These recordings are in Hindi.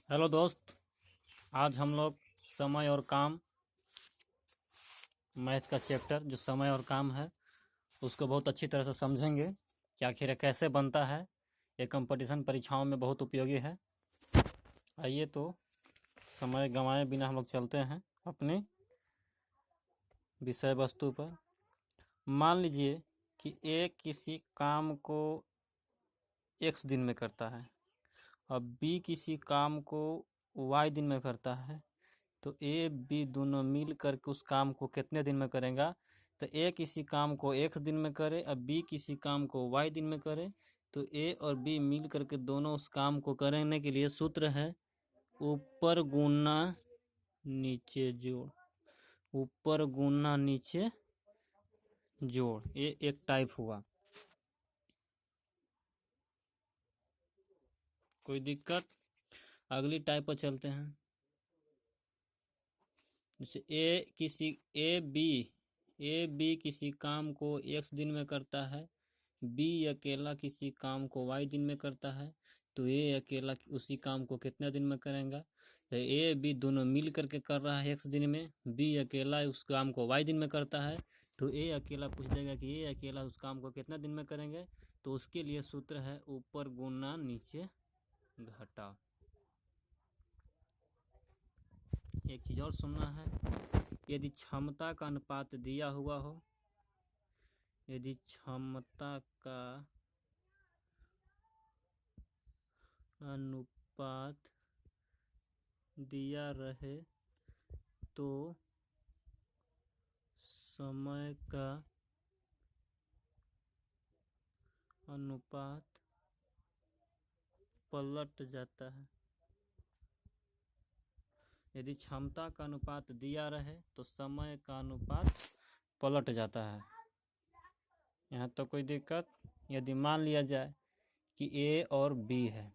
हेलो दोस्त। आज हम लोग समय और काम, मैथ का चैप्टर जो समय और काम है उसको बहुत अच्छी तरह से समझेंगे कि आखिर ये कैसे बनता है। ये कंपटीशन परीक्षाओं में बहुत उपयोगी है। आइए तो समय गंवाए बिना हम लोग चलते हैं अपनी विषय वस्तु पर। मान लीजिए कि ए किसी काम को x दिन में करता है और बी किसी काम को y दिन में करता है, तो ए बी दोनों मिल करके उस काम को कितने दिन में करेगा। तो ए किसी काम को x दिन में करे और बी किसी काम को y दिन में करे, तो ए और बी मिल करके दोनों उस काम को करने के लिए सूत्र है ऊपर गुना नीचे जोड़। ऊपर गुना नीचे जोड़, ये एक टाइप हुआ। कोई दिक्कत? अगली टाइप पर चलते हैं। जैसे ए बी किसी काम को x दिन में करता है, बी अकेला किसी काम को y दिन में करता है, तो ए अकेला उसी काम को कितने दिन में करेगा। तो ए बी दोनों मिल करके कर रहा है x दिन में, बी अकेला उस काम को y दिन में करता है, तो ए अकेला पूछ देगा कि ए अकेला उस काम को कितना दिन में करेंगे। तो उसके लिए सूत्र है ऊपर गुना नीचे घटा। एक चीज और सुनना है, यदि क्षमता का अनुपात दिया हुआ हो, यदि क्षमता का अनुपात दिया रहे तो समय का अनुपात पलट जाता है। यदि क्षमता का अनुपात दिया रहे तो समय का अनुपात पलट जाता है। यहाँ तो कोई दिक्कत? यदि मान लिया जाए कि ए और बी है,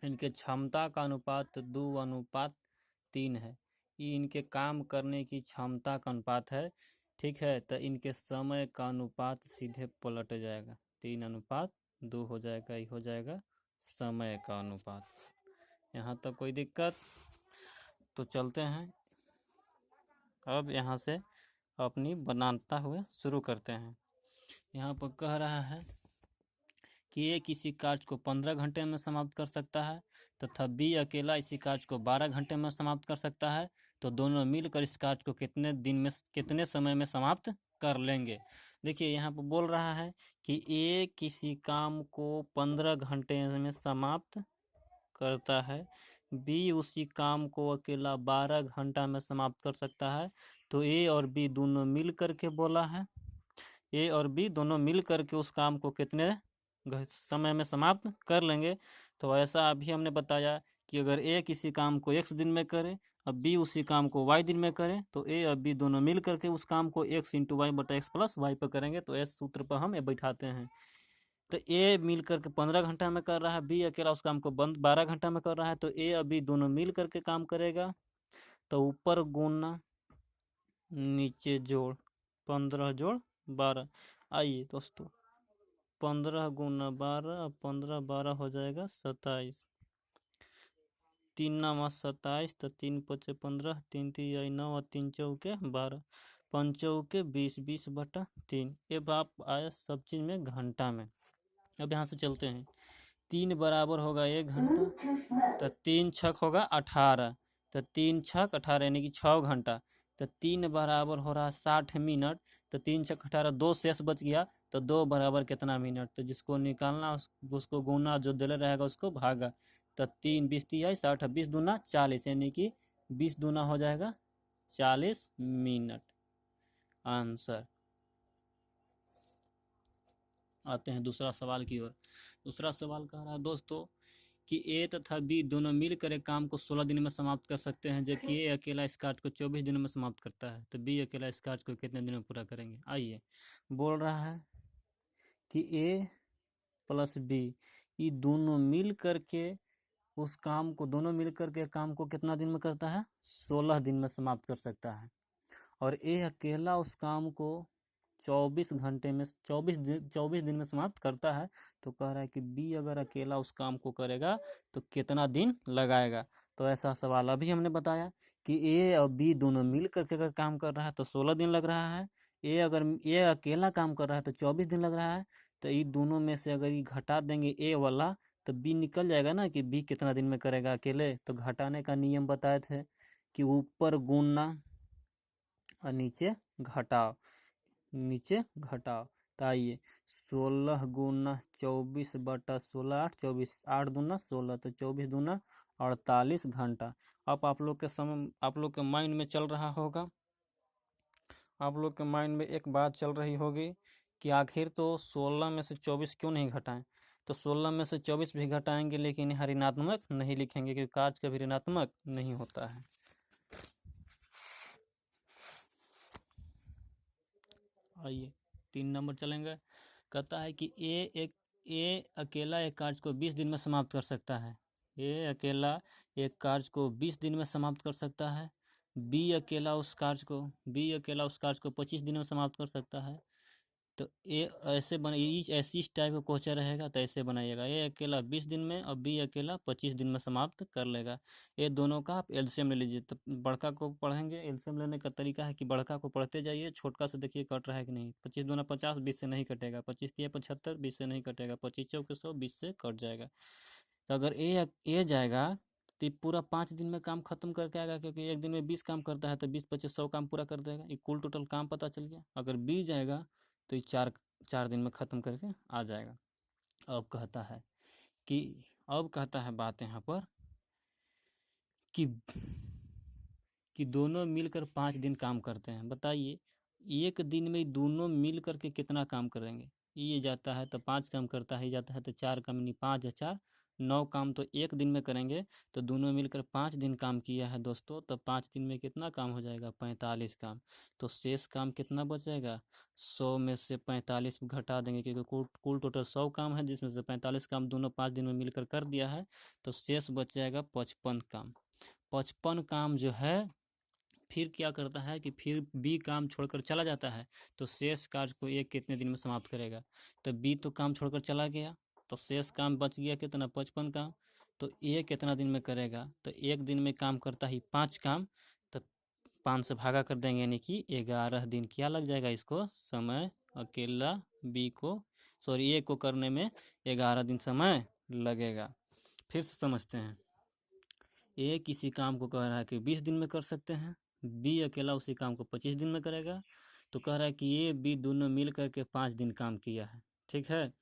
इनके क्षमता का अनुपात 2:3 है, ये इनके काम करने की क्षमता का अनुपात है। ठीक है, तो इनके समय का अनुपात सीधे पलट जाएगा, 3:2 हो जाएगा, ये हो जाएगा समय का अनुपात। यहाँ तक कोई दिक्कत? तो चलते हैं अब यहाँ से अपनी बनाता हुए शुरू करते हैं। यहाँ पर कह रहा है कि ए किसी कार्य को 15 घंटे में समाप्त कर सकता है तथा बी अकेला इसी कार्य को 12 घंटे में समाप्त कर सकता है, तो दोनों मिलकर इस कार्य को कितने समय में समाप्त कर लेंगे। देखिए यहाँ पर बोल रहा है कि ए किसी काम को 15 घंटे में समाप्त करता है, बी उसी काम को अकेला 12 घंटा में समाप्त कर सकता है, तो ए और बी दोनों मिल करके बोला है, ए और बी दोनों मिल करके उस काम को कितने समय में समाप्त कर लेंगे। तो ऐसा अभी हमने बताया कि अगर ए किसी काम को x दिन में करे और बी उसी काम को y दिन में करे, तो ए और बी दोनों मिल करके उस काम को x इंटू वाई बटा एक्स प्लस वाई पर करेंगे। तो इस सूत्र पर हम ये बैठाते हैं। तो ए मिल करके 15 घंटा में कर रहा है, बी अकेला उस काम को 12 घंटा में कर रहा है, तो ए और बी दोनों मिल करके काम करेगा। तो ऊपर गुना नीचे जोड़, 15 जोड़ 12। आइए दोस्तों, 15 गुना 12, 15 12 हो जाएगा 27, 3×9 = 27, तो 3×5 = 15, 3×3 = 9 और 3×4 = 12, 5×4 = 20, 20/3। अब आप आया सब चीज में घंटा में। अब यहाँ से चलते हैं, 3 बराबर होगा 1 घंटा, तो 3 छक होगा 18, तो 3 छक 18 यानी कि 6 घंटा। तो 3 बराबर हो रहा 60 मिनट, तो 3 छक 18, 2 शेष बच गया, तो 2 बराबर कितना मिनट। तो जिसको निकालना उसको गुना, जो दिले रहेगा उसको भागा। तो 3 20 30 60, 20 दूना 40, यानी कि 20 दूना हो जाएगा 40 मिनट। आंसर। आते हैं दूसरा सवाल की ओर। दूसरा सवाल कह रहा है दोस्तों कि ए तथा बी दोनों मिलकर एक काम को 16 दिन में समाप्त कर सकते हैं, जबकि ए अकेला इस कार्य को 24 दिनों में समाप्त करता है, तो बी अकेला इस कार्य को कितने दिन में पूरा करेंगे। आइए, बोल रहा है कि ए प्लस बी, ये दोनों मिल करके उस काम को, दोनों मिल करके काम को कितना दिन में करता है, 16 दिन में समाप्त कर सकता है, और ए अकेला उस काम को 24 दिन में समाप्त करता है। तो कह रहा है कि बी अगर अकेला उस काम को करेगा तो कितना दिन लगाएगा। तो ऐसा सवाल अभी हमने बताया कि ए और बी दोनों मिल करके अगर काम कर रहा है तो 16 दिन लग रहा है। अगर ए अकेला काम कर रहा है तो 24 दिन लग रहा है। तो ये दोनों में से अगर ये घटा देंगे ए वाला तो बी निकल जाएगा ना कि बी कितना दिन में करेगा अकेले। तो घटाने का नियम बताए थे कि ऊपर गुणना और नीचे घटाओ। तो आइए 16 गुना 24/16 8, 8 दूना 16, तो 24 दूना 48 घंटा। अब आप लोग के माइंड में चल रहा होगा, आप लोग के माइंड में एक बात चल रही होगी कि आखिर तो 16 में से 24 क्यों नहीं घटाएं। तो 16 में से 24 भी घटाएंगे लेकिन यहाँ ऋणात्मक नहीं लिखेंगे क्योंकि कार्य कभी ऋणात्मक नहीं होता है। आइए 3 नंबर चलेंगे। कहता है कि ए अकेला एक कार्य को 20 दिन में समाप्त कर सकता है। ए अकेला एक कार्य को 20 दिन में समाप्त कर सकता है। बी अकेला उस कार्य को 25 दिन में समाप्त कर सकता है। तो ए ऐसे ऐसी इस टाइप का क्वेश्चन रहेगा तो ऐसे बनाइएगा। ए अकेला 20 दिन में और बी अकेला 25 दिन में समाप्त कर लेगा। ये दोनों का आप एलसीएम ले लीजिए। तो बड़का को पढ़ेंगे। एलसीएम लेने का तरीका है कि बड़का को पढ़ते जाइए, छोटका से देखिए कट रहा है कि नहीं। 25 दूना 50, 20 से नहीं कटेगा। 25 तिया 75, 20 से नहीं कटेगा। 25 चौके 100, 20 से कट जाएगा। तो अगर ए जाएगा तो पूरा 5 दिन में काम खत्म करके आएगा क्योंकि एक दिन में 20 काम करता है तो 20 25 100 काम पूरा कर देगा। कुल टोटल काम पता चल गया। अगर बी जाएगा तो ये चार दिन में खत्म करके आ जाएगा। अब कहता है बात यहाँ पर कि दोनों मिलकर 5 दिन काम करते हैं। बताइए एक दिन में दोनों मिल करके कितना काम करेंगे। ये जाता है तो 5 काम करता है, जाता है तो 4 काम, यानी 5 4 9 काम तो एक दिन में करेंगे। तो दोनों मिलकर 5 दिन काम किया है दोस्तों, तो 5 दिन में कितना काम हो जाएगा, 45 काम। तो शेष काम कितना बच जाएगा, 100 में से 45 घटा देंगे क्योंकि कुल टोटल 100 काम है जिसमें से 45 काम दोनों 5 दिन में मिलकर कर दिया है। तो शेष बच जाएगा 55 काम। 55 काम जो है फिर क्या करता है कि फिर बी काम छोड़कर चला जाता है। तो शेष कार्य को एक कितने दिन में समाप्त करेगा। तो बी तो काम छोड़कर चला गया तो शेष काम बच गया कितना, 55 काम। तो ए कितना दिन में करेगा, तो एक दिन में काम करता ही 5 काम। तो 5 से भागा कर देंगे यानी कि 11 दिन क्या लग जाएगा इसको समय। अकेला ए को करने में 11 दिन समय लगेगा। फिर से समझते हैं। ए किसी काम को कह रहा है कि 20 दिन में कर सकते हैं, बी अकेला उसी काम को 25 दिन में करेगा। तो कह रहा है कि ए बी दोनों मिल करके 5 दिन काम किया है। ठीक है,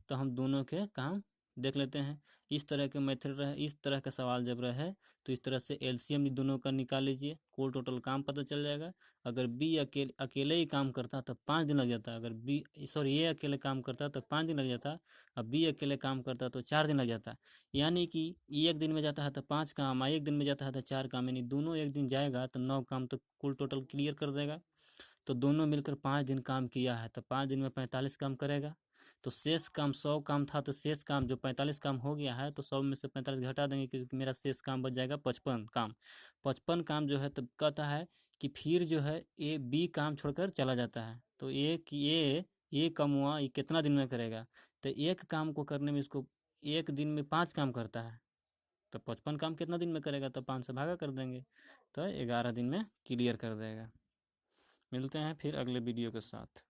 तो हम दोनों के काम देख लेते हैं। इस तरह के मेथड रहे, इस तरह का सवाल जब रहे तो इस तरह से एलसीएम दोनों का निकाल लीजिए, कुल टोटल काम पता चल जाएगा। अगर बी अकेले ही काम करता तो 5 दिन लग जाता। अगर ए अकेले काम करता तो 5 दिन लग जाता। अब बी अकेले काम करता तो 4 दिन लग जाता। यानी कि एक दिन में जाता है तो 5 काम, एक दिन में जाता है तो 4 काम, यानी दोनों एक दिन जाएगा तो 9 काम तो कुल टोटल क्लियर कर देगा। तो दोनों मिलकर 5 दिन काम किया है तो 5 दिन में 45 काम करेगा। तो शेष काम 100 काम था तो शेष काम जो 45 काम हो गया है तो 100 में से 45 घटा देंगे क्योंकि मेरा शेष काम बच जाएगा 55 काम। 55 काम जो है तब कहता है कि फिर जो है ए बी काम छोड़कर चला जाता है। तो ये कम हुआ, ये कितना दिन में करेगा। तो एक काम को करने में इसको एक दिन में 5 काम करता है तो 55 काम कितना दिन में करेगा, तो 5 से भागा कर देंगे तो 11 दिन में क्लियर कर देगा। मिलते हैं फिर अगले वीडियो के साथ।